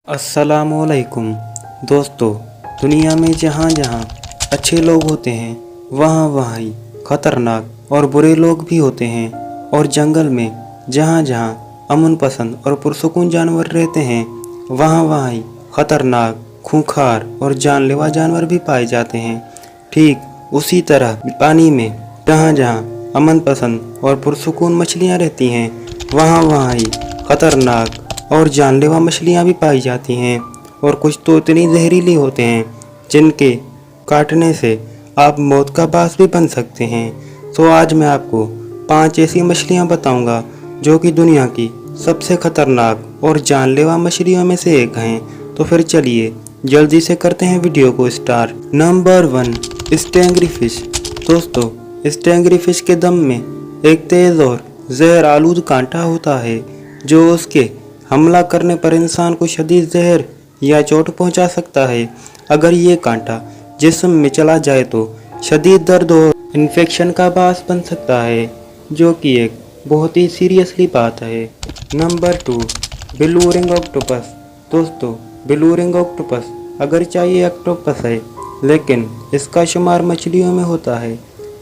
अस्सलामुअलैकुम दोस्तों, दुनिया में जहाँ जहाँ अच्छे लोग होते हैं वहाँ वहाँ ही खतरनाक और बुरे लोग भी होते हैं। और जंगल में जहाँ जहाँ अमन पसंद और पुरसुकून जानवर रहते हैं वहाँ वहाँ ही खतरनाक, खूंखार और जानलेवा जानवर भी पाए जाते हैं। ठीक उसी तरह पानी में जहाँ जहाँ अमन पसंद और पुरसुकून मछलियाँ रहती हैं वहाँ वहाँ ही खतरनाक और जानलेवा मछलियाँ भी पाई जाती हैं। और कुछ तो इतनी जहरीली होते हैं जिनके काटने से आप मौत का बास भी बन सकते हैं। तो आज मैं आपको 5 ऐसी मछलियाँ बताऊंगा जो कि दुनिया की सबसे खतरनाक और जानलेवा मछलियों में से एक हैं। तो फिर चलिए जल्दी से करते हैं वीडियो को स्टार्ट। Number 1, स्टैंगरी fish. दोस्तों, स्टैंगरी फिश के दम में एक तेज़ और जहर आलूद कांटा होता है जो उसके हमला करने पर इंसान को शदीद जहर या चोट पहुंचा सकता है। अगर ये कांटा जिस्म में चला जाए तो शदीद दर्द और इन्फेक्शन का बास बन सकता है, जो कि एक बहुत ही सीरियसली बात है। Number 2, blue ring octopus. दोस्तों, ब्लू रिंग ऑक्टोपस अगर चाहिए ऑक्टोपस है लेकिन इसका शुमार मछलियों में होता है।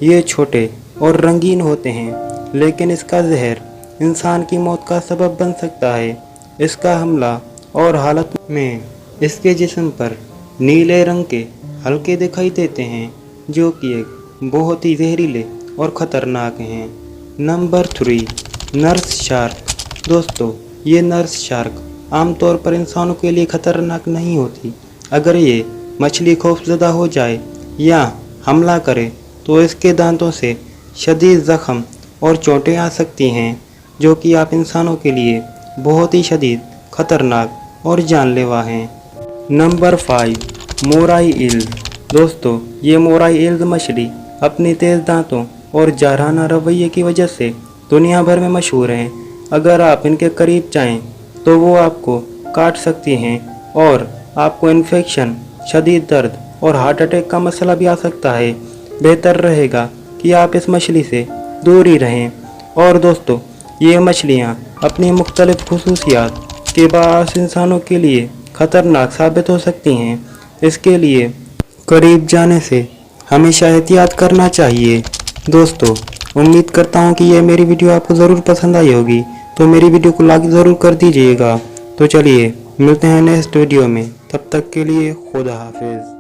ये छोटे और रंगीन होते हैं लेकिन इसका जहर इंसान की मौत का सबब बन सकता है। इसका हमला और हालत में इसके जिस्म पर नीले रंग के हल्के दिखाई देते हैं जो कि एक बहुत ही जहरीले और ख़तरनाक हैं। Number 3, nurse shark. दोस्तों, ये नर्स शार्क आमतौर पर इंसानों के लिए ख़तरनाक नहीं होती। अगर ये मछली खौफजदा हो जाए या हमला करे तो इसके दांतों से शदीद ज़ख्म और चोटें आ सकती हैं जो कि आप इंसानों के लिए बहुत ही शदीद खतरनाक और जानलेवा हैं। Number 5, moray eels. दोस्तों, ये मोराई ईल्स मछली अपनी तेज़ दांतों और जारहाना रवैये की वजह से दुनिया भर में मशहूर हैं। अगर आप इनके करीब जाएं तो वो आपको काट सकती हैं और आपको इन्फेक्शन, शदीद दर्द और हार्ट अटैक का मसला भी आ सकता है। बेहतर रहेगा कि आप इस मछली से दूर ही रहें। और दोस्तों, ये मछलियाँ अपनी मुख्तलिफ खुसूसियात के बायस इंसानों के लिए ख़तरनाक साबित हो सकती हैं। इसके लिए करीब जाने से हमेशा एहतियात करना चाहिए। दोस्तों, उम्मीद करता हूँ कि ये मेरी वीडियो आपको ज़रूर पसंद आई होगी, तो मेरी वीडियो को लाइक ज़रूर कर दीजिएगा। तो चलिए मिलते हैं नेक्स्ट वीडियो में, तब तक के लिए खुदा हाफिज़।